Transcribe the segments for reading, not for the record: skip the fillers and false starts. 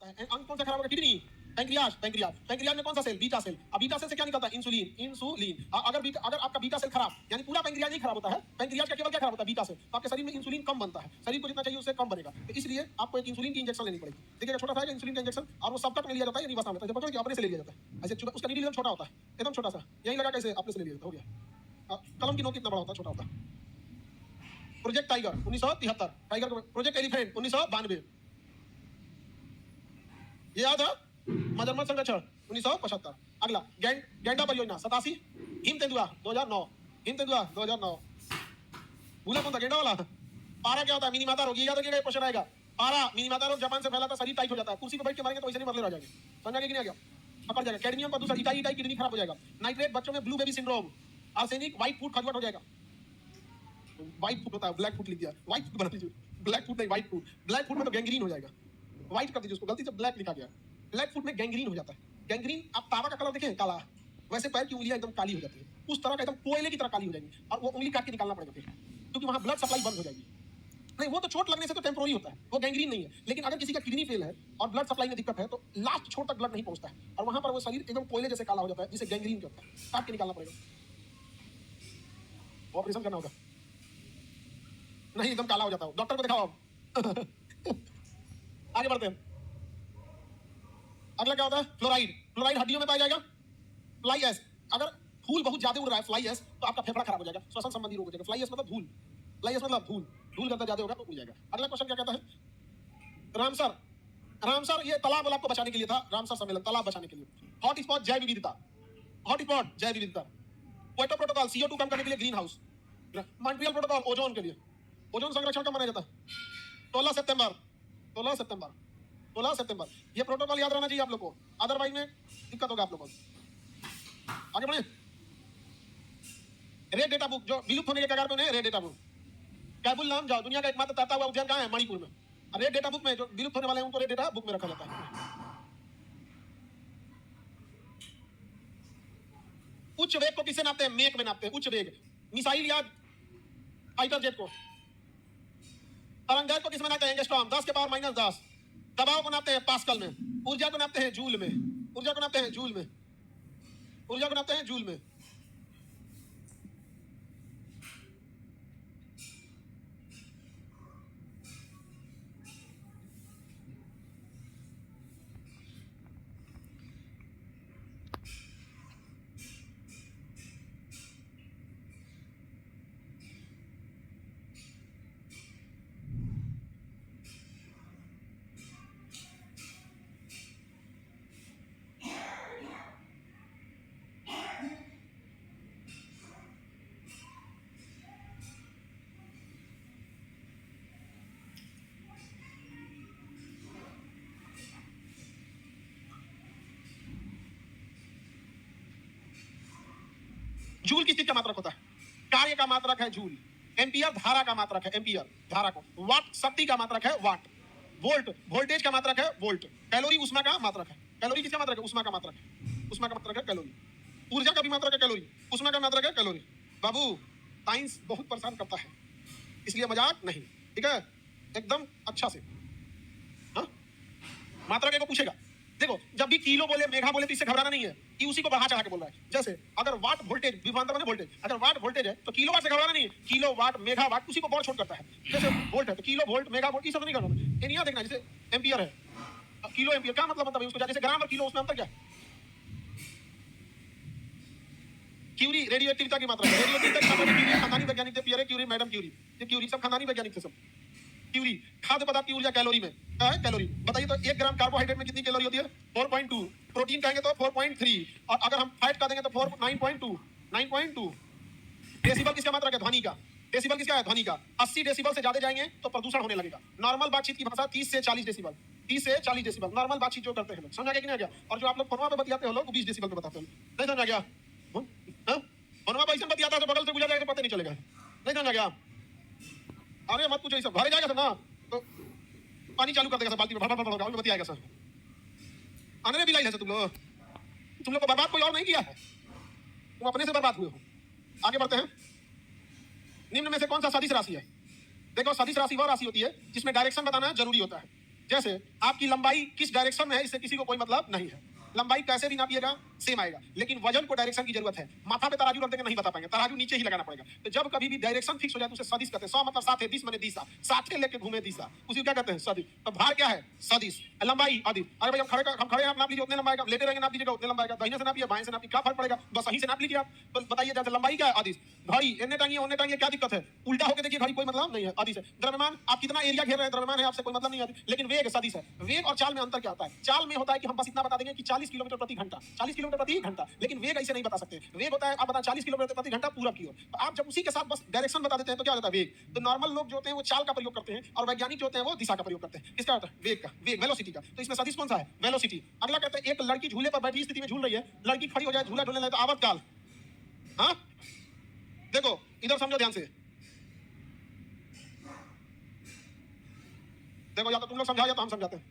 होता है। अंग कौन सा खराब होगा? किडनी, पैंक्रियाज, पैंक्रियाज, पैंक्रियाज में कौन सा सेल? Beta cell. अब बीटा सेल से क्या निकलता है? Insulin, insulin. अगर आपका बीटा सेल खराब, यानी पूरा पैंक्रियाज नहीं खराब होता है, पैंक्रियाज का केवल क्या खराब होता है? Beta cell. तो आपके शरीर में इंसुलिन कम बनता है, शरीर को जितना चाहिए उससे कम बनेगा, तो इसलिए आपको एक इंसुलिन की इंजेक्शन लेनी पड़ेगी। देखिए छोटा सा इंसुलिन का इंजेक्शन, और वो सबकट में लिया जाता है, रिवर्स में होता है, जब कि अपने से ले लिया जाता है ऐसे, उसका नीडल एकदम छोटा होता है, एकदम छोटा सा, यही लगा कैसे अपने से ले लिया जाता है, हो गया। कलम की नोक कितना बड़ा होता है? छोटा होता है। प्रोजेक्ट टाइगर 1973, टाइगर को प्रोजेक्ट एलिफेंट 1992, ये याद है? मजरमत संरक्षण 1975। अगला गैंडा परियोजना 87, हिम तेंदुआ 2009, हिम तेंदुआ 2009। भूला कौन था? गेंडा वाला। पारा क्या होता है? मिनी माता रोग, ये याद रखिएगा, क्वेश्चन आएगा। पारा मिनी माता रोग जापान से फैला था, शरीर टाइट हो जाता है, कुर्सी पे बैठ के मारेंगे तो वैसे नहीं मरले रह जाएंगे, समझा कि नहीं? आ गया, पकड़ जाएगा। कैडमियम प्रदूषण, इटाई इटाई किडनी खराब हो जाएगा। नाइट्रेट बच्चों में blue baby syndrome. Arsenic white food खजवट हो जाएगा। व्हाइट फूड होता है, ब्लैक फूड लिख दिया, व्हाइट फूड बना दीजिए, ब्लैक फूड नहीं, व्हाइट फूड। ब्लैक फूड में तो गैंग्रीन हो जाएगा, व्हाइट कर दीजिए उसको, गलती से ब्लैक लिखा गया। ब्लैक फूड में गैंग्रीन हो जाता है। गैंग्रीन, आप तावा का कलर देखें काला, वैसे पैर की उंगलियां एकदम काली हो जाती है, उस तरह का एकदम कोयले की तरह काली हो जाएगी, और वो उंगली काट के निकालना पड़ेगा फिर, क्योंकि वहां ब्लड सप्लाई बंद हो जाएगी। नहीं, वो तो चोट लगने से तो टेम्पोररी होता है, वो गैंग्रीन नहीं है। लेकिन अगर किसी का किडनी फेल है और ब्लड सप्लाई में दिक्कत है, तो लास्ट छोर तक ब्लड नहीं पहुंचता है, और वहां पर वो शरीर एकदम कोयले जैसे काला हो जाता है, जिसे गैंग्रीन कहते हैं, काट के निकालना पड़ेगा, ऑपरेशन करना होगा। नहीं, एकदम काला हो जाता है, डॉक्टर को दिखाओ आप। आगे बढ़ते हैं। अगला क्या होता है? फ्लोराइड। फ्लोराइड हड्डियों में पाया जाएगा। फ्लाई एश, अगर धूल बहुत ज्यादा उड़ रहा है फ्लाई एश, तो आपका फेफड़ा खराब हो जाएगा, श्वसन संबंधी रोग हो जाएगा। फ्लाई एश मतलब धूल, फ्लाई एश मतलब धूल, धूल गंदा ज्यादा होगा तो उड़ जाएगा। अगला क्वेश्चन क्या कहता है? रामसर, रामसर ये तालाब आपको बचाने के लिए था, रामसर सम्मेलन तालाब बचाने के लिए। हॉट स्पॉट जैव विविधता, हॉट स्पॉट जैव विविधता। क्योटो प्रोटोकॉल CO2 कम करने के लिए green house. Montreal protocol ozone के लिए, ओजोन संरक्षण कब मनाया जाता है? 16 सितंबर, 16 सितंबर, 16 सितंबर। ये प्रोटोकॉल याद रहना चाहिए आप लोग को, अदरवाइज में दिक्कत होगा आप लोगों को। आगे बढ़े। रेड डेटा बुक, जो विलुप्त होने के कगार पे उन्हें रेड डेटा बुक। कैबुल नाम जाओ, दुनिया का एकमात्र तैरता हुआ उद्यान कहाँ है? मणिपुर में। रेड डेटा बुक में जो विलुप्त होने वाले हैं उनको रेड डेटा बुक में रखा जाता है। उच्च वेग को किसे नापते हैं? मेक में नापते हैं, उच्च वेग। मिसाइल या फाइटर जेट को। तरंग को किसमें नापते हैं? एंगस्ट्रॉम, 10 के पावर -10। दबाव को नापते हैं पास्कल में, ऊर्जा को नापते हैं जूल में, ऊर्जा को नापते हैं जूल में, ऊर्जा को नापते हैं जूल में। जूल किस चीज का मात्रक होता है? कार्य का मात्रक है जूल। एम्पियर धारा का मात्रक है, एम्पियर धारा को। वाट शक्ति का मात्रक है, वाट। वोल्ट वोल्टेज का मात्रक है, वोल्ट। कैलोरी ऊष्मा का मात्रक है। कैलोरी किसका मात्रक है? ऊष्मा का मात्रक है, ऊष्मा का मात्रक है कैलोरी। ऊर्जा का भी मात्रक है कैलोरी, ऊष्मा का मात्रक है कैलोरी। बाबू साइंस बहुत परेशान करता है, इसलिए मजाक नहीं, ठीक है? एकदम अच्छा से। हाँ, मात्रक को पूछेगा। देखो, जब भी किलो बोले, मेगा बोले, तो इससे घबराना नहीं है कि उसी को बढ़ा चढ़ा के बोल रहा है। जैसे अगर वाट वोल्टेज, विभवांतर माने वोल्टेज, अगर वाट वोल्टेज है तो किलो वाट से घबराना नहीं है। किलो वाट, मेगा वाट उसी को बढ़ छोड़ करता है। जैसे वोल्ट है तो किलो वोल्ट, मेगा वोल्ट, ये सब नहीं करना। ये नहीं देखना। जैसे एम्पियर है, किलो एम्पियर क्या मतलब है उसको, जैसे ग्राम और किलो, उसमें अंतर क्या है? क्यूरी रेडियो एक्टिविटी की मात्रा है। रेडियो एक्टिविटी की मात्रा खानदानी वैज्ञानिक थे, पियरे क्यूरी, मैडम क्यूरी, ये क्यूरी सब खानदानी वैज्ञानिक थे सब। क्यूरी, खाद्य पदार्थ की ऊर्जा कैलोरी में है, कैलोरी। बताइए तो 1 ग्राम कार्बोहाइड्रेट में कितनी कैलोरी होती है? 4.2। प्रोटीन कहेंगे तो 4.3, और अगर हम फैट का देंगे तो 9.2। 9.2 डेसिबल किसका मात्रक है? ध्वनि का। डेसिबल किसका है? ध्वनि का। 80 डेसिबल से ज्यादा जाएंगे तो प्रदूषण होने लगेगा। नॉर्मल बातचीत की भाषा 30 से 40 डेसिबल, 30 से 40 डेसिबल नॉर्मल बातचीत जो करते हैं लोग। समझ आ गया कि नहीं आ गया? और जो आप लोग फोनवा पे बतियाते हो लोग 20 डेसिबल पे बताते हो। नहीं समझ आ गया? फोनवा पे ऐसे बतियाता है तो बगल से गुजर जाएगा तो पता नहीं चलेगा। नहीं समझ आ गया? अरे मत पूछो, ये सब घरे जाएगा सर ना तो पानी चालू कर देगा सर, बाल्टी में भर भर होगा, उसमें बतियाएगा सर। आने में भी लाई है सर, तुम लोग को बर्बाद कोई और नहीं किया है, तुम अपने से बर्बाद हुए हो। आगे बढ़ते हैं। निम्न में से कौन सा सदिश राशि है? देखो, सदिश राशि वह राशि होती है जिसमें डायरेक्शन बताना जरूरी होता है। जैसे आपकी लंबाई किस डायरेक्शन में है इससे किसी को कोई मतलब नहीं है। लंबाई कैसे भी नापिएगा सेम आएगा, लेकिन वजन को डायरेक्शन की जरूरत है। माथा पे तराजू रख देंगे नहीं बता पाएंगे, तराजू नीचे ही लगाना पड़ेगा। तो जब कभी भी डायरेक्शन फिक्स हो जाए तो उसे सदिश कहते हैं। 100 मतलब 7 है, 20 माने दिशा, 60 लेके घूमे दिशा, उसी को क्या कहते हैं सदिश। तो भार क्या है सदिश, लंबाई अदिश। अरे भाई हम खड़े आप नाप लीजिए उतने लंबाई का, लेटे रहेंगे नाप लीजिएगा उतने लंबाई का, दाहिने से नापिए बाएं से नापिए, क्या फर्क पड़ेगा, बस सही से नाप लीजिए आप। तो बताइए जैसे लंबाई क्या है अदिश। घड़ी इन्ने टांगिए उन्ने टांगिए, क्या दिक्कत है, उल्टा होकर देखिए घड़ी कोई मतलब नहीं है, अदिश है। द्रव्यमान आप कितना एरिया घेर रहे हैं, द्रव्यमान है, आपसे कोई मतलब नहीं है, लेकिन वेग सदिश है। वेग और चाल में अंतर क्या होता है, चाल में होता है कि हम बस इतना बता देंगे कि 40 किलोमीटर प्रति घंटा, 40 किलोमीटर प्रति घंटा, लेकिन वेग ऐसे नहीं बता सकते। वेग होता है आप बता 40 किलोमीटर प्रति घंटा पूरब की ओर। तो आप जब उसी के साथ बस डायरेक्शन बता देते हैं तो क्या होता है वेग। तो नॉर्मल लोग जो होते हैं वो चाल का प्रयोग करते हैं और वैज्ञानिक जो होते हैं वो दिशा का प्रयोग करते हैं। किसका होता है वेग का, वेग वेलोसिटी का। तो इसमें सदिश कौन सा है वेलोसिटी। अगला कहते हैं एक लड़की झूले पर बैठी स्थिति में झूल रही है, लड़की खड़ी हो जाए झूला झूलने लगे तो आवर्तकाल। हाँ देखो इधर समझो ध्यान से, देखो या तो तुम लोग समझाओ या तो हम समझाते हैं,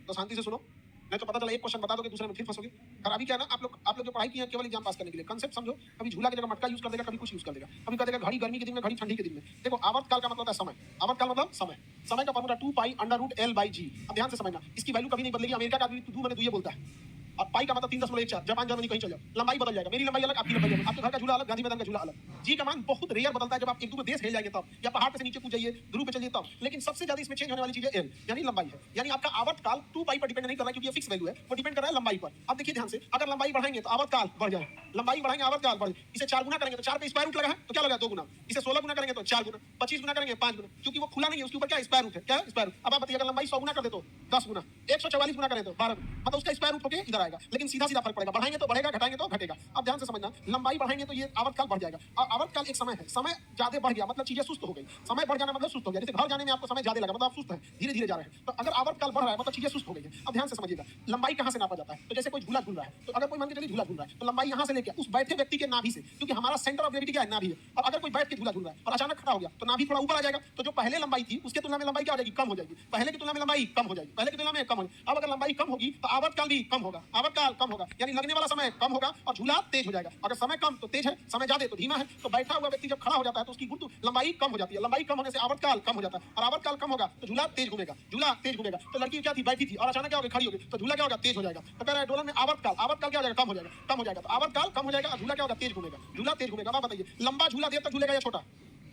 तो शांति से सुनो, नहीं तो पता चला एक क्वेश्चन बता दोगे दूसरे में फिर फंसोगे। और अभी क्या है ना आप लोग जो पढ़ाई की है केवल एग्जाम पास करने के लिए, कंसेप्ट समझो। कभी झूला की जगह मटका यूज कर देगा, कभी कुछ यूज कर देगा, कभी कह देगा घड़ी गर्मी के दिन में घड़ी ठंडी के दिन में। देखो आवर्तकाल का मतलब है समय, आवर्तकाल मतलब समय, समय का formula 2 pi under root L by G। अब ध्यान से समझना, इसकी वैल्यू कभी नहीं बदलेगी। अमेरिका का आदमी तू मैंने दुए बोलता है, और पाई का मतलब 3.14, जापान जर्मनी कहीं चल जाओ लंबाई बदल जाएगा, मेरी लंबाई अलग आपकी लंबाई अलग, आपके घर का झूला अलग गांधी मैदान का झूला अलग। जी का मान बहुत रेयर बदलता है, जब आप एक दूसरे देश हिल जाएंगे तब, या पहाड़ पे से नीचे कूद जाइए ध्रुव पे चलिए तब। लेकिन सबसे ज्यादा इसमें चेंज होने वाली चीज है L यानी लंबाई है। यानी आपका आवर्तकाल 2 पाई पर डिपेंड नहीं कर रहा है क्योंकि ये फिक्स वैल्यू है, वो डिपेंड कर रहा है लंबाई पर। अब देखिए ध्यान से, अगर लंबाई बढ़ाएंगे तो आवर्तकाल बढ़ जाए, लंबाई बढ़ाएंगे आवर्तकाल बढ़ जाए। इसे 4 गुना करेंगे तो 4 पे स्क्वायर रूट लगा है तो क्या लगा 2 गुना, इसे 16 गुना करेंगे तो 4 गुना, 25 गुना करेंगे 5 गुना, क्योंकि वो खुला नहीं है उसके ऊपर क्या स्क्वायर रूट है, क्या स्क्वायर रूट। अब आप बताइए अगर लंबाई 100 गुना कर दे तो 10 गुना, 144 गुना करें तो 12 गुना, मतलब उसका स्क्वायर रूट होके इधर आएगा। लेकिन सीधा सीधा फर्क पड़ेगा, बढ़ाएंगे तो बढ़ेगा, घटाएंगे तो घटेगा। अब ध्यान से समझना, लंबाई बढ़ाएंगे तो ये आवर्तकाल बढ़ जाएगा। और आवर्तकाल एक समय है, समय ज्यादा बढ़ गया मतलब चीजें सुस्त हो गई। समय बढ़ जाना मतलब सुस्त हो गया, जैसे घर जाने में आपको समय ज्यादा लगा मतलब आप सुस्त है, धीरे धीरे जा रहे हैं। तो अगर आवर्तकाल बढ़ रहा है मतलब चीजें सुस्त हो गई है। अब ध्यान से समझिएगा, लंबाई कहां से नापा जाता है। तो जैसे कोई झूला झूल रहा है, तो अगर कोई मान के चलिए झूला झूल रहा है तो लंबाई यहां से लेके उस बैठे व्यक्ति के नाभि से, क्योंकि हमारा सेंटर ऑफ ग्रेविटी क्या है नाभि है। और अगर कोई बैठ के झूला झूल रहा है और अचानक खड़ा हो गया तो नाभि थोड़ा ऊपर आ जाएगा, तो जो पहले लंबाई थी उसके तुलना में लंबाई क्या हो जाएगी, कम हो जाएगी। पहले की तुलना में लंबाई कम हो जाएगी, पहले की तुलना में कम हो जाएगी। अब अगर लंबाई कम होगी तो आवर्तकाल भी कम होगा, आवर्तकाल कम होगा यानी लगने वाला समय कम होगा और झूला तेज हो जाएगा। अगर समय कम तो तेज है, समय ज्यादा तो धीमा है। तो बैठा हुआ व्यक्ति जब खड़ा हो जाता है तो उसकी गुरुत्व लंबाई कम हो जाती है, लंबाई कम होने से आवर्तकाल कम हो जाता है, और आवर्तकाल कम होगा तो झूला तेज घूमेगा, झूला तेज घूमेगा। तो लड़की क्या थी बैठी थी और अचानक क्या हो गया खड़ी हो गई, तो झूला क्या होगा तेज हो जाएगा। तो कह रहा है डोलन में आवर्तकाल, आवर्तकाल क्या हो जाएगा कम हो जाएगा, कम हो जाएगा। तो आवर्तकाल कम हो जाएगा और झूला क्या होगा तेज घूमेगा, झूला तेज घूमेगा। अब बताइए लंबा झूला देर तक झूलेगा या छोटा,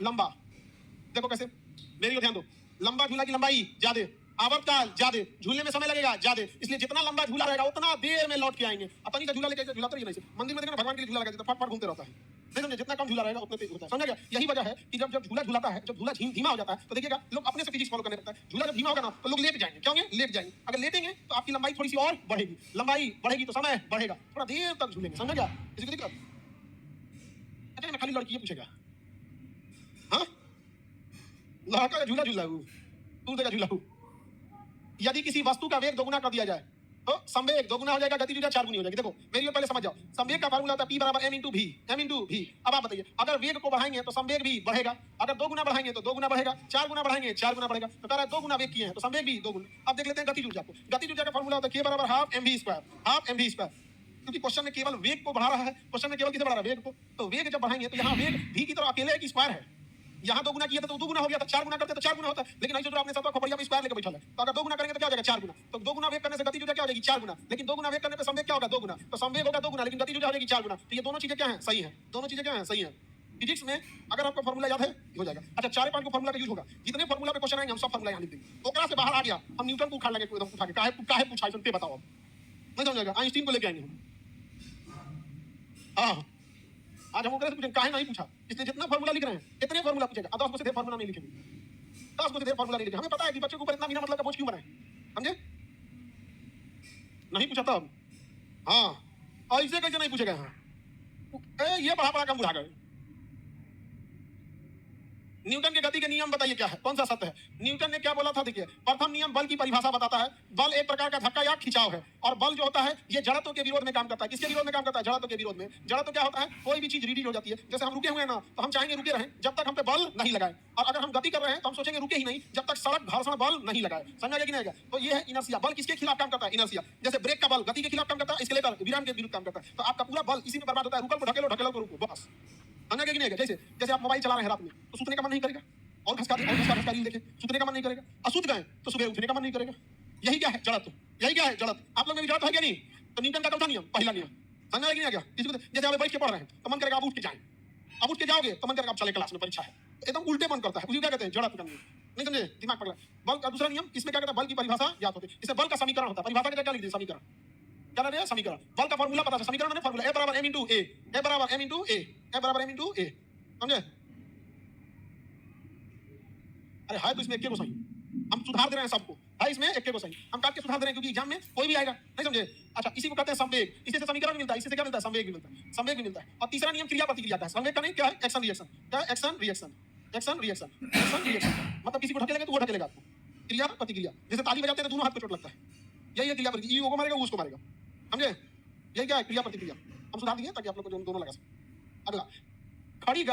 लंबा। देखो कैसे, मेरी ओर ध्यान दो, लंबा झूला की लंबाई ज्यादा, आवर्तकाल ज्यादा, झूलने में समय लगेगा ज्यादा, इसलिए जितना लंबा झूला रहेगा उतना देर में लौट के आएंगे। अपनी का झूला लेके झूलाते ही नहीं, मंदिर में देखना भगवान के लिए झूला लगा देते, फट फट घूमते रहता है, नहीं समझे, जितना कम झूला रहेगा उतना तेज होता है। समझा गया, यही वजह है कि जब झूला झूलाता है, जब झूला धीमा हो जाता है तो देखिएगा लोग अपने से फिजिक्स फॉलो करने लगता है। झूला जब धीमा होगा ना तो लोग लेट जाएंगे, क्या होंगे लेट जाएंगे। अगर लेटेंगे तो आपकी लंबाई थोड़ी सी और बढ़ेगी, लंबाई बढ़ेगी तो समय बढ़ेगा, थोड़ा देर तक झूलेंगे। समझा गया, इसकी दिक्कत। अच्छा मैं खाली लड़की पूछेगा, हाँ लड़का का झूला झूला तू देगा झूला। यदि किसी वस्तु का वेग दोगुना कर दिया जाए तो संवेग दोगुना हो जाएगा, गति 4 गुनी हो जाएगी। देखो मेरी ओर पहले समझ जाओ, संवेग का फार्मूला होता है P बराबर m इंटू भी, m इंटू भी। अब आप बताइए अगर वेग को बढ़ाएंगे तो संवेग भी बढ़ेगा, अगर 2 गुना बढ़ाएंगे तो 2 गुना बढ़ेगा, 4 गुना बढ़ाएंगे 4 गुना बढ़ेगा। तो कह रहा है 2 गुना वेग किए हैं तो संवेग भी 2 गुना। अब देख लेते हैं गति ऊर्जा को, गति ऊर्जा का फार्मूला होता है K बराबर half mv square, half mv square. क्योंकि क्वेश्चन में केवल वेग को बढ़ा रहा है, क्वेश्चन में केवल किसे बढ़ा रहा है वेग को। तो वेग जब बढ़ाएंगे तो यहाँ वेग भी की तरह अकेले एक स्क्वायर है, यहाँ 2 गुना किया था तो 2 गुना हो गया था, 4 गुना करते तो 4 गुना होता है। लेकिन नहीं जो आपने साथ खोपड़िया में स्क्वायर लेकर बैठा है, तो अगर 2 गुना करेंगे तो क्या हो जाएगा 4 गुना। तो 2 गुना वेग करने से गति जो क्या हो जाएगी 4 गुना, लेकिन 2 गुना वेग करने पे संवेग क्या होगा 2 गुना। तो संवेग होगा 2 गुना लेकिन गति जो हो जाएगी 4 गुना। तो ये दोनों चीजें क्या है सही है, दोनों चीजें क्या है सही है। फिजिक्स में अगर आपको फार्मूला याद है हो जाएगा। अच्छा 4-5 को फार्मूला का यूज होगा, जितने फार्मूला पे क्वेश्चन आएंगे हम सब फार्मूला यहाँ लिख देंगे। ओकरा से बाहर आ गया हम न्यूटन को उठा लेंगे एकदम उठा के, काहे पूछा सुनते बताओ, नहीं समझेगा। आइंस्टीन को लेके आएंगे हम, हाँ आज हम से पूछेंगे काहे नहीं पूछा, इसलिए जितना फार्मूला लिख रहे हैं इतने फार्मूला पूछेगा। 10 को से ढेर फार्मूला नहीं लिखेंगे, 10 को से ढेर फार्मूला नहीं लिखेंगे। हमें पता है कि बच्चे के ऊपर इतना बिना मतलब का बोझ क्यों बनाए, समझे। नहीं पूछा तब, हाँ ऐसे कैसे नहीं पूछेगा। हाँ ये पढ़ा पढ़ा कम बुढ़ा गए। न्यूटन के गति के नियम बताइए क्या है, कौन सा सत्य है। न्यूटन ने क्या बोला था, देखिए प्रथम नियम बल की परिभाषा बताता है, बल एक प्रकार का धक्का या खिंचाव है, और बल जो होता है ये जड़त्व के विरोध में काम करता है। किसके विरोध में काम करता है, जड़त्व के विरोध में। जड़त्व क्या होता है, कोई भी चीज रिलीज हो जाती है, जैसे हम रुके हुए हैं ना तो हम चाहेंगे रुके रहें जब तक हम पे बल नहीं लगाए, और अगर हम गति कर रहे हैं तो हम सोचेंगे रुके ही नहीं जब तक सड़क घर्षण बल नहीं लगाए। समझा गया कि नहीं। तो ये है इनर्शिया, बल किसके खिलाफ काम करता है, इनर्शिया। जैसे ब्रेक का बल गति के खिलाफ काम करता है, एस्केलेटर विराम के विरुद्ध काम करता है। तो आपका पूरा बल इसी में बर्बाद होता है, रुकल को ढकेलो, ढकेलो को रुको, बस। समझा गया कि नहीं। जैसे जैसे आप मोबाइल चला रहे हैं रात में तो सुतने का मन नहीं करेगा, और घसका दे, और घसका रील देखे, सुतने का मन नहीं करेगा। अशुद्ध गए तो सुबह उठने का मन नहीं करेगा। यही क्या है? जड़त्व। यही क्या है? जड़त्व। आप लोग में भी जड़त्व है क्या नहीं? तो न्यूटन का चौथा नियम, पहला नियम समझ में नहीं आ गया? किसी को जैसे आप बैठ के पढ़ रहे हैं तो मन करेगा आप उठ के जाएं, अब उठ के जाओगे तो मन करेगा आप चले क्लास में, परीक्षा है, एकदम उल्टे मन करता है। उसी क्या कहते हैं? जड़त्व का नियम। नहीं समझे? दिमाग पकड़ा। बल का दूसरा नियम, इसमें क्या कहता है? बल की परिभाषा ज्ञात होती है। इससे बल का समीकरण होता है। परिभाषा के क्या लिख दिया? समीकरण। क्या लिख दिया? समीकरण। बल का फार्मूला पता है? समीकरण मैंने फार्मूला, ए बराबर m into a, ए बराबर m into a, ए बराबर m into a, समझे? अरे है तो इसमें एक को सही, हम सुधार दे रहे हैं सबको, है इसमें एक को सही, हम काट के सुधार दे रहे हैं क्योंकि एग्जाम में कोई भी आएगा, नहीं समझे? अच्छा, इसी को कहते हैं संवेग। इसी से समीकरण मिलता है, इसी से क्या मिलता है? संवेग भी मिलता है, संवेग भी मिलता है। और तीसरा नियम क्रिया प्रतिक्रिया का है। संवेग का नहीं क्या है? Action reaction. क्या है? Action reaction, action reaction, action reaction. मतलब किसी को ढकेलेंगे तो वो ढकेलेगा आपको। क्रिया प्रतिक्रिया, जैसे ताली बजाते हैं तो दोनों हाथ को चोट लगता है, यही है क्रिया प्रतिक्रिया। ये वो मारेगा, वो उसको मारेगा, समझे? यही क्या है? क्रिया प्रतिक्रिया। हम सुधार दिए ताकि आप लोग को दोनों लगा सके। अगला, खड़ी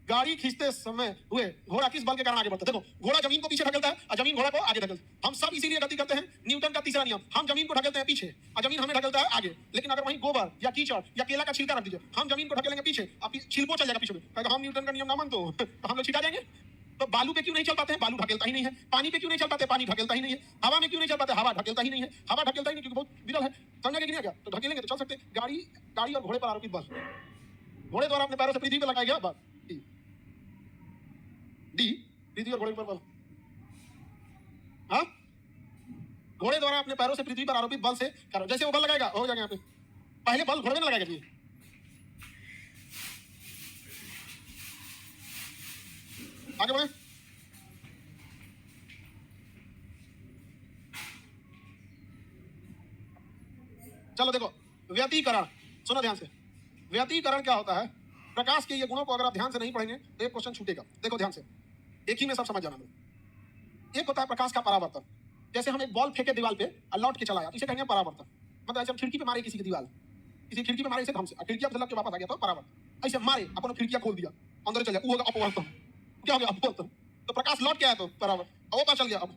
गाड़ी खींचते समय हुए घोड़ा किस बल के कारण आगे बढ़ता है? देखो, घोड़ा जमीन को पीछे ढकेलता है और जमीन घोड़ा को आगे ढकेलता है। हम सब इसीलिए गलती करते हैं। न्यूटन का तीसरा नियम, हम जमीन को ढकेलते हैं पीछे और जमीन हमें ढकेलता है आगे। लेकिन अगर वहीं गोबर या कीचड़ या केला का छिलका रख दीजिए, हम जमीन को ढकेलेंगे पीछे, अब छिलको चल जाएगा पीछे में। कहेगा हम न्यूटन का नियम ना मान तो हम लोग छिटा जाएंगे। तो बालू पे क्यों नहीं चल पाते हैं? बालू ढकेलता ही नहीं है। पानी पे क्यों नहीं चल पाते? पानी ढकेलता ही नहीं है। हवा में क्यों नहीं चल पाते? हवा ढकेलता ही नहीं है। हवा ढकेलता ही नहीं क्योंकि बहुत विरल है, समझेंगे कि नहीं? क्या तो ढकेलेंगे तो चल सकते। गाड़ी और घोड़े पर आरोपित बल, घोड़े द्वारा अपने पैरों से पृथ्वी पर लगाया गया बल, डी, पृथ्वी और घोड़े पर बल। हाँ, घोड़े द्वारा अपने पैरों से पृथ्वी पर आरोपित बल से जैसे वो बल लगाएगा हो जाएगा यहाँ पे। पहले बल घोड़े में लगाएगा जी। आगे बढ़े। चलो देखो, व्यतीकरण सुनो ध्यान से। व्यतीकरण क्या होता है? प्रकाश के ये गुणों को अगर आप ध्यान से नहीं पढ़ेंगे तो एक क्वेश्चन छूटेगा। देखो ध्यान से, एक ही में सब समझ जाना। एक होता है प्रकाश का परावर्तन। जैसे हम एक बॉल फेंके दीवार पे और लौट के चला गया, इसे कहेंगे परावर्तन। मतलब ऐसे हम खिड़की पे मारे किसी की दीवार, किसी खिड़की पे मारे इसे हमसे, खिड़की अब लग के वापस आ गया तो परावर्तन। ऐसे मारे अपन खिड़कियां खोल दिया, अंदर चल गया, वो होगा अपवर्तन। क्या हो गया? अपवर्तन। तो प्रकाश लौट के आया तो परावर्तन, और वो पास चल गया। अब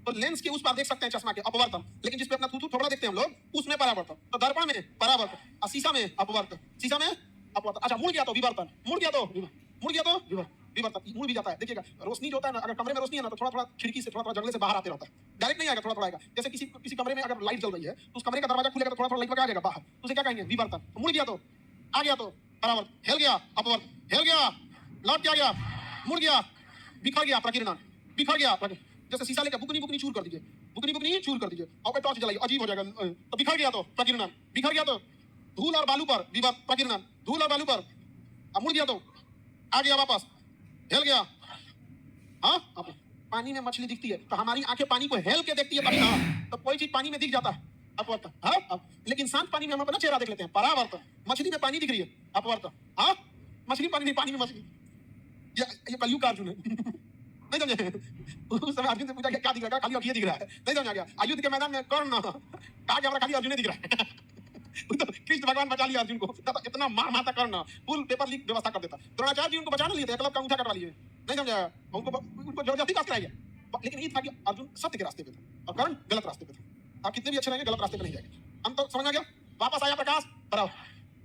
तो लेंस के उस पार देख सकते हैं चश्मा के, अपवर्तन। लेकिन जिसपे अपना थूथू थोड़ा देखते हैं हम लोग, उसमें परावर्तन। तो दर्पण में परावर्तन और शीशा में अपवर्तन, शीशा में अपवर्तन। अच्छा, मुड़ गया तो विवर्तन, मुड़ गया तो विवर्तन, मुड़ भी जाता है। देखिएगा, रोशनी जो होता है ना, अगर कमरे में रोशनी है ना तो थोड़ा थोड़ा खिड़की से, थोड़ा थोड़ा जंगले से बाहर आते रहता है, डायरेक्ट नहीं आएगा, थोड़ा थोड़ा आएगा। जैसे किसी कमरे में अगर लाइट जल रही है तो उस कमरे का दरवाजा खुलेगा तो थोड़ा थोड़ा लाइट लगा जाएगा बाहर, तो उसे क्या कहेंगे? विवर्तन। तो मुड़ गया तो आ गया तो परावर्तन, हिल गया अपवर्तन, हिल गया लौट के आ गया, मुड़ गया, बिखर गया प्रकीर्णन, बिखर गया। जैसे शीशा लेकर बुकनी चूर कर दीजिए, बुकनी चूर कर दीजिए और टॉर्च जलाइए, अजीब हो जाएगा। तो बिखर गया तो प्रकीर्णन, बिखर गया तो धूल और बालू पर प्रकीर्णन, धूल और बालू पर। अब मुड़ गया तो आ गया वापस, हिल गया। हाँ, अब पानी में मछली दिखती है तो हमारी आंखें पानी को हेल के देखती है तभी। हाँ, तो कोई चीज पानी में दिख जाता है, अपवर्तन। हाँ, अब लेकिन शांत पानी में हम अपना चेहरा देख लेते हैं, परावर्तन। मछली में पानी दिख रही है, अपवर्तन। हाँ, मछली पानी नहीं, पानी में मछली। ये कलयुग का अर्जुन है। नहीं समझे? उस समय अर्जुन से पूछा क्या दिख रहा है? खाली अखिए दिख रहा है। नहीं समझ आ गया? युद्ध के मैदान में कर्ण कहा कि हमारा खाली अर्जुन दिख रहा है। तो कृष्ण भगवान बचा लिया अर्जुन को, इतना मार मारता कर्ण, फुल पेपर लीक व्यवस्था कर देता। द्रोणाचार्य जी उनको बचाने लिए थे, एकलव्य का अंगूठा कटवा लिए, नहीं समझा? उनको जबरदस्ती पास कराया गया। लेकिन ये था कि अर्जुन सत्य के रास्ते पे था और कर्ण गलत रास्ते पे था। आप कितने भी अच्छे रहेंगे, गलत रास्ते पे नहीं जाएंगे। हम तो समझ आ गया? वापस आया प्रकाश,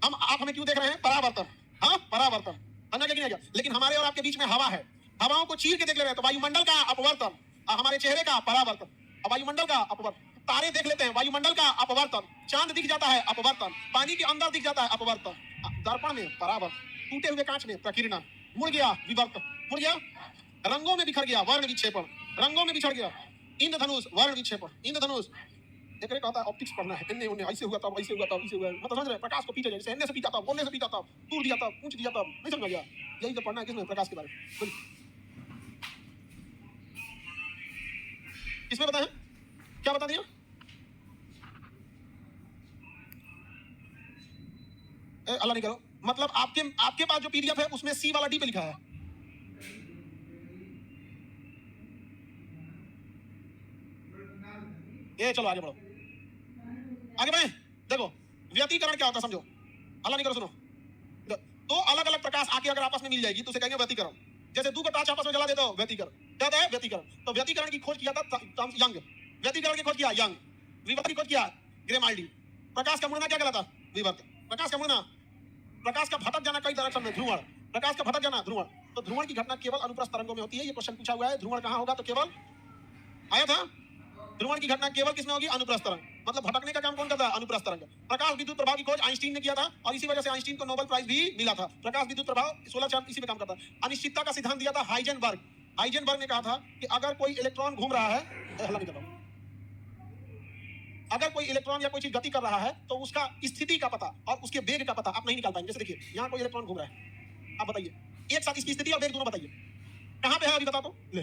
हम आप हमें क्यों देख रहे हैं? परावर्तन। हाँ, परावर्तन, समझ आ गया? लेकिन हमारे और आपके बीच में हवा है, हवाओं को चीर के देख ले रहे हैं तो वायुमंडल का अपवर्तन, हमारे चेहरे का परावर्तन, वायुमंडल का अपवर्तन। तारे देख लेते हैं, वायुमंडल का अपवर्तन। चांद दिख जाता है, अपवर्तन। पानी के अंदर दिख जाता है, अपवर्तन। दर्पण में परावर्तन, टूटे हुए कांच में प्रकीर्णन, मुड़ गया विवर्तन, मुड़ गया। रंगों में बिखर गया, वर्ण विक्षेपण, रंगों में बिछड़ गया। इंद्रधनुष, वर्ण विक्षेपण, इंद्रधनुष। एक कहता है ऑप्टिक्स पढ़ना है, इन्ने उन्ने, ऐसे हुआ था, वैसे हुआ था, वैसे हुआ। मतलब समझ रहे? प्रकाश को पीछे जैसे इन्ने से पीटा था, बोलने से पीटा था, दूर दिया था, पूछ दिया था, नहीं समझ गया? यही तो पढ़ना है किसमें? प्रकाश के बारे में। किसमें बताएं? क्या बता दिया? अल्लाह नहीं करो, मतलब आपके पास जो पीडीएफ है उसमें सी वाला डी पे लिखा है। ये चलो आगे बढ़ो, आगे बढ़े। देखो, व्यतीकरण क्या होता है समझो। अल्लाह नहीं करो, सुनो। तो अलग अलग प्रकाश आके अगर आपस में मिल जाएगी तो उसे कहेंगे व्यतीकरण। जैसे दो टाच आपस में जला देते हो, व्यतीकरण। क्या होता है? व्यतीकरण। तो व्यतीकरण की खोज किया था यंग, व्यतीकरण की खोज किया यंग, विवर्तन की खोज किया ग्रेमाल्डी। प्रकाश का मुड़ना क्या कहलाता? विवर्तन। प्रकाश का मुड़ना, प्रकाश का भटक जाना कई डायरेक्शन में ध्रुवण, प्रकाश का भटक जाना ध्रुवण। तो ध्रुवण की घटना केवल अनुप्रस्थ तरंगों में होती है। ये क्वेश्चन पूछा हुआ है, ध्रुवण कहाँ होगा, तो केवल आया था, ध्रुवण की घटना केवल किसमें होगी, अनुप्रस्थ तरंग। मतलब भटकने का काम कौन करता है, अनुप्रस्थ तरंग। प्रकाश विद्युत प्रभाव की खोज आइंस्टीन ने किया था और इसी वजह से आइंस्टीन को नोबेल प्राइज भी मिला था। प्रकाश विद्युत प्रभाव 16 इसी में काम करता है। अनिश्चितता का सिद्धांत दिया था हाइजेनबर्ग। हाइजेनबर्ग ने कहा था कि अगर कोई इलेक्ट्रॉन घूम रहा है, हल्ला नहीं कर रहा हूं, अगर कोई इलेक्ट्रॉन या कोई चीज गति कर रहा है तो उसका स्थिति का पता और उसके वेग का पता आप नहीं निकाल पाएंगे। जैसे देखिए यहाँ कोई इलेक्ट्रॉन घूम रहा है, आप बताइए एक साथ इसकी स्थिति और वेग दोनों बताइए कहां पे है, अभी बता दो ले।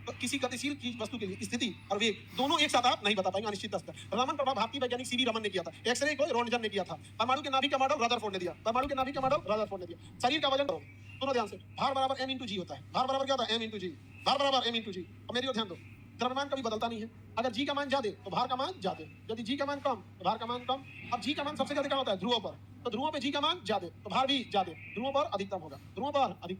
तो किसी गतिशील चीज वस्तु के लिए स्थिति और वेग दोनों एक साथ आप नहीं बता पाएंगे अनिश्चित स्तर। रमन प्रभाव भारतीय वैज्ञानिक सीवी रमन ने किया था। एक्सरे को रोन्टगन ने किया था। परमाणु के नाभिक का मॉडल रदरफोर्ड ने दिया। परमाणु के नाभिक का मॉडल रदरफोर्ड ने दिया। शरीर का वजन सुनो ध्यान से, भार बराबर m इंटू जी होता है। भार बराबर क्या होता है, m इंटू जी। भार बराबर m इंटू जी। और मेरी ओर ध्यान दो, द्रव्यमान कभी बदलता नहीं है। अगर जी का मान ज्यादा तो भार का मान ज्यादा, यदि जी का मान कम तो भार का मान कम। अब जी का मान सबसे ज्यादा क्या होता है, ध्रुवों पर, तो ध्रुवों पे जी का मान ज्यादा तो भार भी ज्यादा, ध्रुवों पर अधिकतम होगा, ध्रुवों पर अधिक